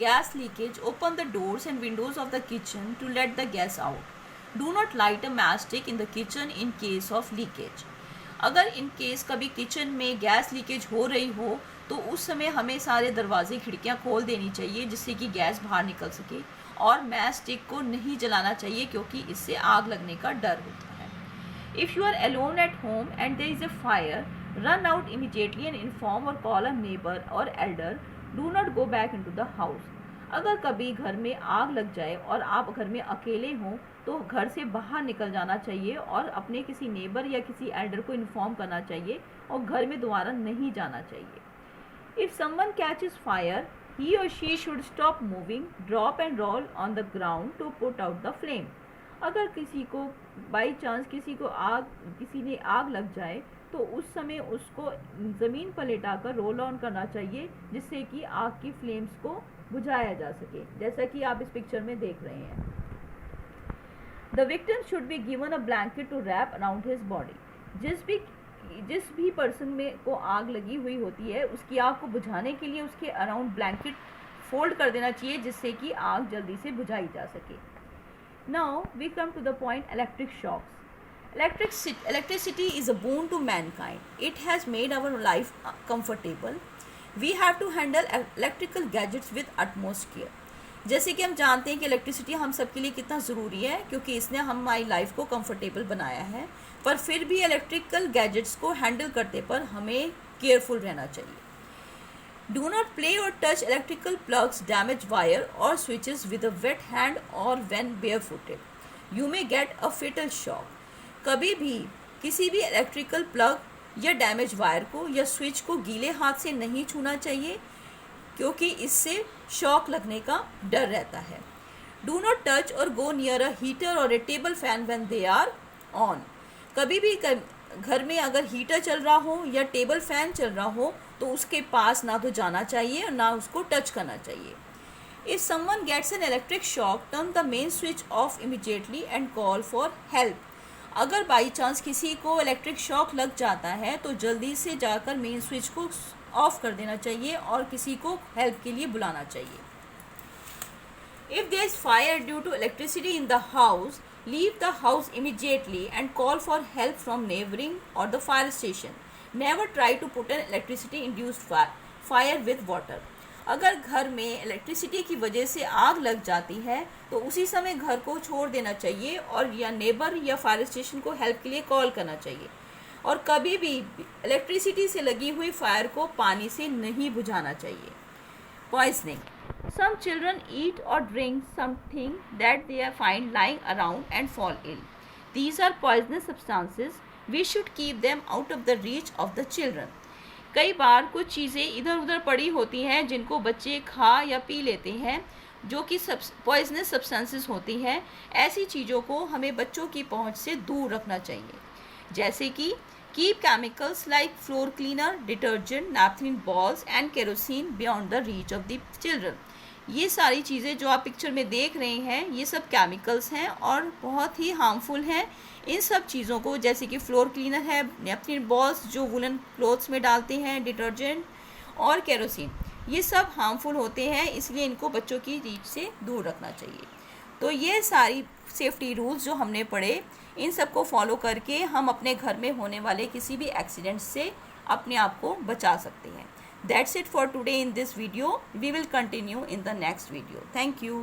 gas leakage, open the doors and windows of the kitchen to let the gas out. Do not light a matchstick in the kitchen in case of leakage. अगर in case कभी kitchen में gas leakage हो रही हो तो उस समय हमें सारे दरवाजे खिड़कियां खोल देनी चाहिए जिससे कि गैस बाहर निकल सके, और मैच स्टिक को नहीं जलाना चाहिए क्योंकि इससे आग लगने का डर होता है. If you are alone at home and there is a fire, run out immediately and inform or call a neighbour or elder. Do not go back into the house. अगर कभी घर में आग लग जाए और आप घर में अकेले हों तो घर से बाहर निकल जाना चाहिए और अपने किसी नेबर या किसी एल्डर को इन्फॉर्म करना चाहिए और घर में दोबारा नहीं जाना चाहिए. If someone catches fire, he or she should stop moving, drop and roll on the ground to put out the flame. अगर किसी को बाई चांस किसी ने आग लग जाए तो उस समय उसको ज़मीन पर लेटाकर रोल ऑन करना चाहिए जिससे कि आग की फ्लेम्स को बुझाया जा सके, जैसा कि आप इस पिक्चर में देख रहे हैं. The victim should be given a blanket to wrap around his body. जिस भी पर्सन में को आग लगी हुई होती है उसकी आग को बुझाने के लिए उसके अराउंड ब्लैंकेट फोल्ड कर देना चाहिए जिससे कि आग जल्दी से बुझाई जा सके. Now we come to the point electric shocks. Electricity is a boon to mankind. It has made our life comfortable. We have to handle electrical gadgets with utmost care. जैसे कि हम जानते हैं कि इलेक्ट्रिसिटी हम सबके लिए कितना ज़रूरी है क्योंकि इसने हमारी लाइफ को कंफर्टेबल बनाया है, पर फिर भी इलेक्ट्रिकल गैजेट्स को हैंडल करते पर हमें केयरफुल रहना चाहिए. Do not play or touch electrical plugs, damage wire or switches with a wet hand or when barefooted. You may get a fatal shock. कभी भी किसी भी इलेक्ट्रिकल प्लग या डैमेज वायर को या स्विच को गीले हाथ से नहीं छूना चाहिए क्योंकि इससे शॉक लगने का डर रहता है. डू नॉट टच और go near a heater or a table fan when they are on. कभी भी घर में अगर हीटर चल रहा हो या टेबल फैन चल रहा हो तो उसके पास ना तो जाना चाहिए और ना उसको टच करना चाहिए. If someone gets an electric shock, turn the main switch off immediately and call for help. अगर बाई चांस किसी को इलेक्ट्रिक शॉक लग जाता है तो जल्दी से जाकर मेन स्विच को ऑफ कर देना चाहिए और किसी को हेल्प के लिए बुलाना चाहिए. If there is fire due to electricity in the house, leave the house immediately and call for help from neighbouring or the fire station. Never try to put an electricity induced fire with water. अगर घर में electricity की वजह से आग लग जाती है तो उसी समय घर को छोड़ देना चाहिए और या नेबर या फायर स्टेशन को हेल्प के लिए कॉल करना चाहिए. और कभी भी इलेक्ट्रिसिटी से लगी हुई फायर को पानी से नहीं बुझाना चाहिए. Poisoning. Some children eat or drink something that they find lying around and fall ill. These are poisonous substances. We should keep them out of the reach of the children. कई बार कुछ चीज़ें इधर उधर पड़ी होती हैं जिनको बच्चे खा या पी लेते हैं जो कि पॉइजनस सब्सटेंसेस होती हैं. ऐसी चीज़ों को हमें बच्चों की पहुंच से दूर रखना चाहिए, जैसे कि keep chemicals like floor cleaner, detergent, naphthalene balls and kerosene beyond the reach of the children. ये सारी चीज़ें जो आप पिक्चर में देख रहे हैं ये सब केमिकल्स हैं और बहुत ही हार्मफुल हैं. इन सब चीज़ों को जैसे कि फ्लोर क्लीनर है, नैपथिन बॉल्स जो वुलन क्लोथ्स में डालते हैं, डिटर्जेंट और केरोसिन, ये सब हार्मफुल होते हैं, इसलिए इनको बच्चों की रीच से दूर रखना चाहिए. तो ये सारी सेफ्टी रूल्स जो हमने पढ़े इन सब को फॉलो करके हम अपने घर में होने वाले किसी भी एक्सीडेंट से अपने आप को बचा सकते हैं. That's it for today in this video. We will continue in the next video. Thank you.